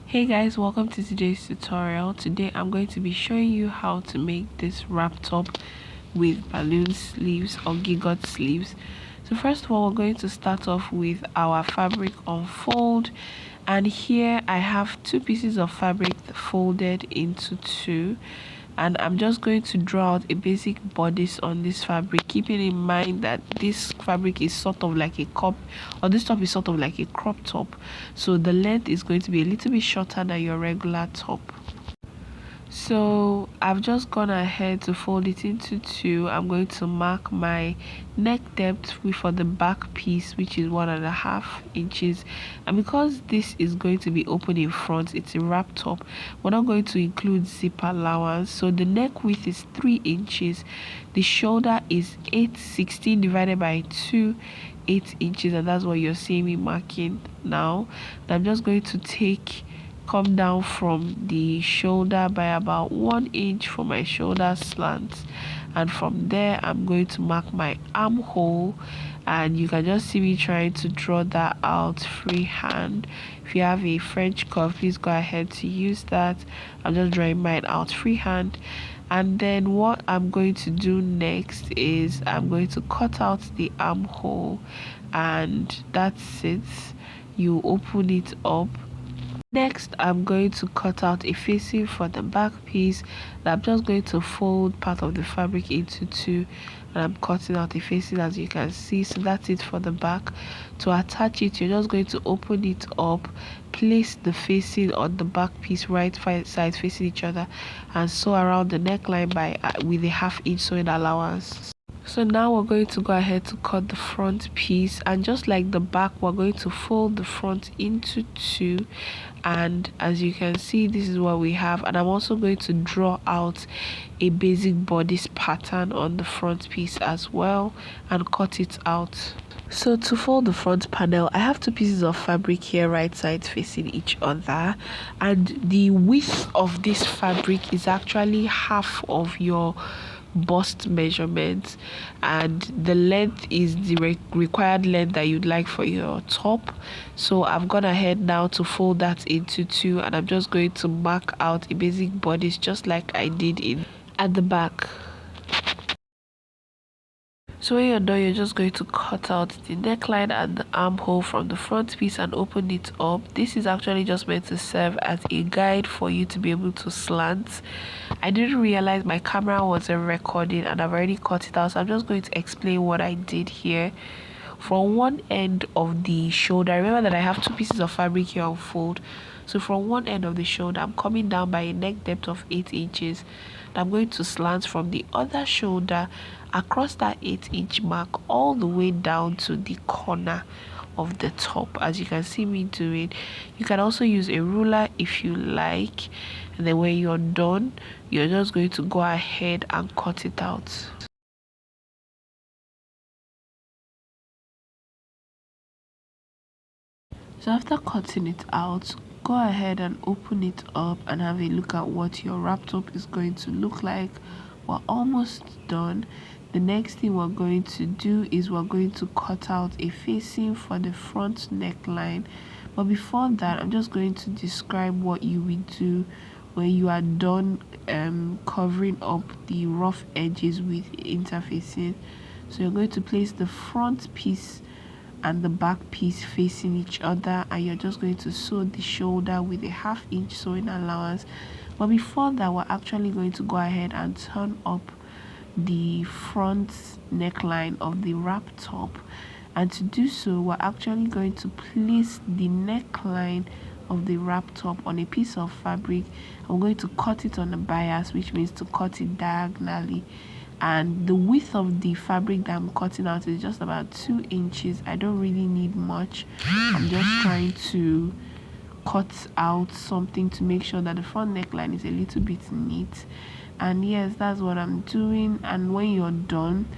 Hey guys, welcome to today's tutorial. Today I'm going to be showing you how to make this wrap top with balloon sleeves or gigot sleeves. So first of all, we're going to start off with our fabric unfold, and here I have two pieces of fabric folded into two, and I'm just going to draw out a basic bodice on this fabric, keeping in mind that this fabric is sort of like a cup, or this top is sort of like a crop top, so the length is going to be a little bit shorter than your regular top. So I've just gone ahead to fold it into two. I'm going to mark my neck depth for the back piece, which is 1.5 inches, and because this is going to be open in front, it's a wrap top, we're not going to include zip allowance. So the neck width is 3 inches, the shoulder is 8/16 divided by 2, 8 inches, and that's what you're seeing me marking now. And I'm just going to come down from the shoulder by about 1 inch for my shoulder slant, and from there I'm going to mark my armhole, and you can just see me trying to draw that out freehand. If you have a French curve, please go ahead to use that. I'm just drawing mine out freehand. And then what I'm going to do next is I'm going to cut out the armhole, and that's it. You open it up. Next, I'm going to cut out a facing for the back piece. And I'm just going to fold part of the fabric into two, and I'm cutting out a facing, as you can see. So that's it for the back. To attach it, you're just going to open it up, place the facing on the back piece, right sides facing each other, and sew around the neckline by with a 1/2 inch sewing allowance. So now we're going to go ahead to cut the front piece, and just like the back, we're going to fold the front into two, and as you can see, this is what we have. And I'm also going to draw out a basic bodice pattern on the front piece as well and cut it out. So to fold the front panel, I have two pieces of fabric here, right sides facing each other, and the width of this fabric is actually half of your bust measurement, and the length is the required length that you'd like for your top. So I've gone ahead now to fold that into two, and I'm just going to mark out a basic bodice just like I did at the back. So when you're done, you're just going to cut out the neckline and the armhole from the front piece and open it up. This is actually just meant to serve as a guide for you to be able to slant. I didn't realize my camera wasn't recording, and I've already cut it out, so I'm just going to explain what I did here. From one end of the shoulder, remember that I have two pieces of fabric here on fold. So from one end of the shoulder, I'm coming down by a neck depth of 8 inches. And I'm going to slant from the other shoulder across that 8-inch mark all the way down to the corner of the top, as you can see me doing. You can also use a ruler if you like, and then when you're done, you're just going to go ahead and cut it out. So after cutting it out, go ahead and open it up and have a look at what your wrap top is going to look like. We're almost done. The next thing we're going to do is we're going to cut out a facing for the front neckline. But before that, I'm just going to describe what you will do when you are done covering up the rough edges with interfacing. So you're going to place the front piece and the back piece facing each other, and you're just going to sew the shoulder with a 1/2 inch sewing allowance. But before that, we're actually going to go ahead and turn up the front neckline of the wrap top, and to do so, we're actually going to place the neckline of the wrap top on a piece of fabric. I'm going to cut it on a bias, which means to cut it diagonally, and the width of the fabric that I'm cutting out is just about 2 inches. I don't really need much. I'm just trying to cut out something to make sure that the front neckline is a little bit neat. And yes, that's what I'm doing. And when you're done,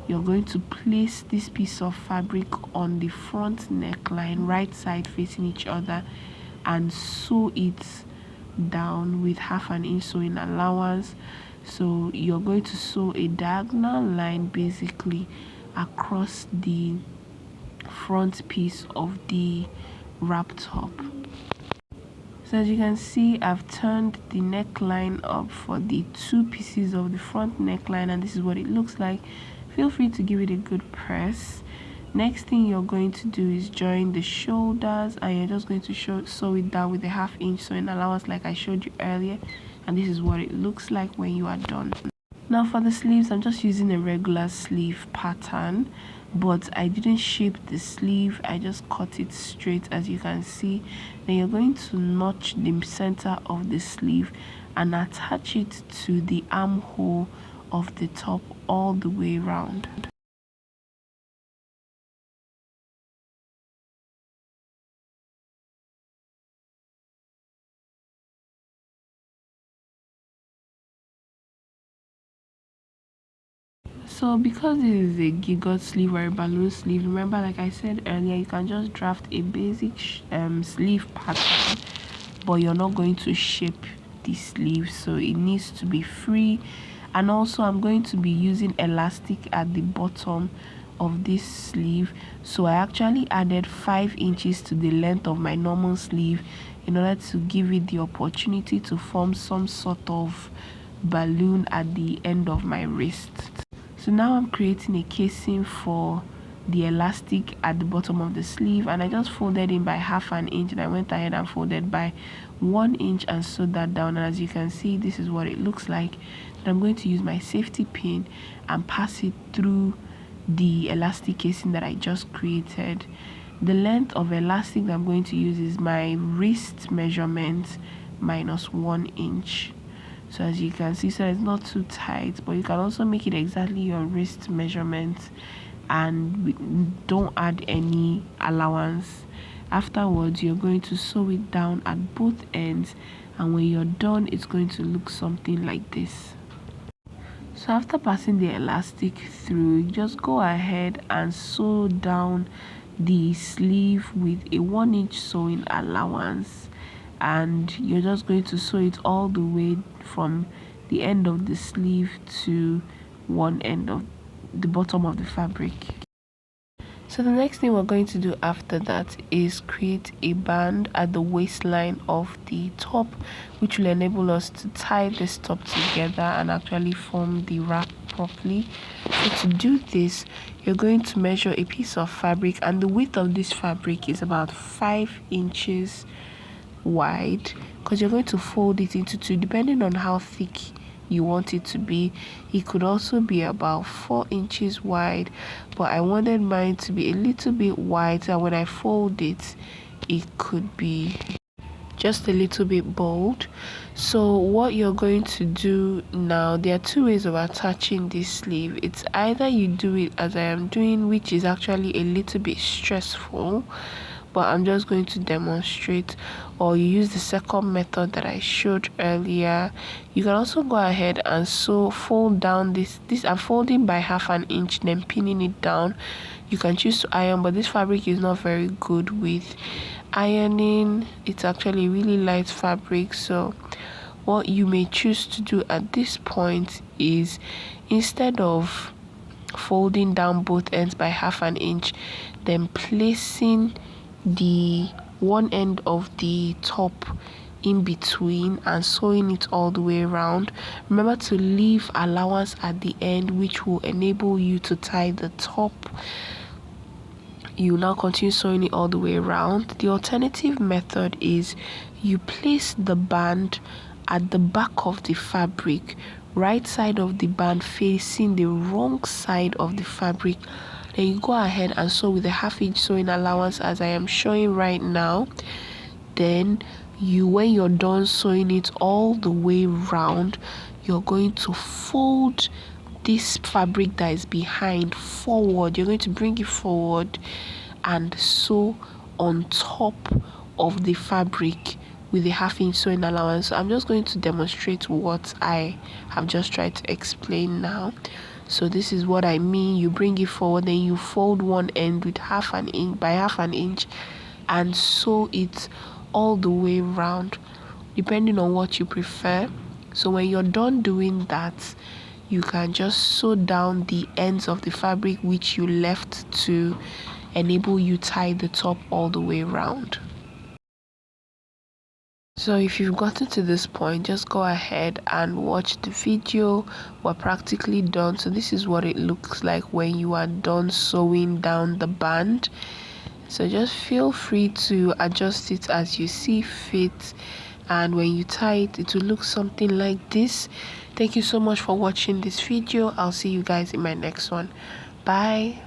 you're going to place this piece of fabric on the front neckline, right side facing each other, and sew it down with 1/2 inch sewing allowance. So you're going to sew a diagonal line basically across the front piece of the wrap top. So as you can see, I've turned the neckline up for the two pieces of the front neckline, and this is what it looks like. Feel free to give it a good press. Next thing you're going to do is join the shoulders, and you're just going to sew it down with a 1/2 inch sewing allowance like I showed you earlier, and this is what it looks like when you are done. Now for the sleeves, I'm just using a regular sleeve pattern, but I didn't shape the sleeve, I just cut it straight as you can see. Then you're going to notch the center of the sleeve and attach it to the armhole of the top all the way around. So because this is a gigot sleeve or a balloon sleeve, remember like I said earlier, you can just draft a basic sleeve pattern, but you're not going to shape the sleeve, so it needs to be free. And also I'm going to be using elastic at the bottom of this sleeve, so I actually added 5 inches to the length of my normal sleeve in order to give it the opportunity to form some sort of balloon at the end of my wrist. So now I'm creating a casing for the elastic at the bottom of the sleeve, and I just folded in by 1/2 inch, and I went ahead and folded by 1 inch and sewed that down. And as you can see, this is what it looks like. And I'm going to use my safety pin and pass it through the elastic casing that I just created. The length of elastic that I'm going to use is my wrist measurement minus 1 inch. So as you can see, so it's not too tight, but you can also make it exactly your wrist measurement and don't add any allowance. Afterwards, you're going to sew it down at both ends, and when you're done, it's going to look something like this. So after passing the elastic through, just go ahead and sew down the sleeve with a 1 inch sewing allowance, and you're just going to sew it all the way from the end of the sleeve to one end of the bottom of the fabric. So the next thing we're going to do after that is create a band at the waistline of the top, which will enable us to tie this top together and actually form the wrap properly. So to do this, you're going to measure a piece of fabric, and the width of this fabric is about 5 inches wide, because you're going to fold it into two depending on how thick you want it to be. It could also be about 4 inches wide, but I wanted mine to be a little bit wide, and when I fold it, it could be just a little bit bold. So what you're going to do now, there are two ways of attaching this sleeve. It's either you do it as I am doing, which is actually a little bit stressful, but I'm just going to demonstrate, or you use the second method that I showed earlier. You can also go ahead and fold down this I'm folding by 1/2 inch, then pinning it down. You can choose to iron, but this fabric is not very good with ironing. It's actually really light fabric, so what you may choose to do at this point is, instead of folding down both ends by 1/2 inch, then placing the one end of the top in between and sewing it all the way around. Remember to leave allowance at the end, which will enable you to tie the top. You now continue sewing it all the way around. The alternative method is you place the band at the back of the fabric, right side of the band facing the wrong side of the fabric. Then you go ahead and sew with a 1/2 inch sewing allowance as I am showing right now. Then when you're done sewing it all the way round, you're going to fold this fabric that is behind forward. You're going to bring it forward and sew on top of the fabric with a 1/2 inch sewing allowance. So I'm just going to demonstrate what I have just tried to explain now. So this is what I mean. You bring it forward, then you fold one end with 1/2 inch by 1/2 inch and sew it all the way round, depending on what you prefer. So when you're done doing that, you can just sew down the ends of the fabric which you left to enable you tie the top all the way round. So if you've gotten to this point, just go ahead and watch the video. We're practically done. So this is what it looks like when you are done sewing down the band. So just feel free to adjust it as you see fit, and when you tie it, it will look something like this. Thank you so much for watching this video. I'll see you guys in my next one. Bye.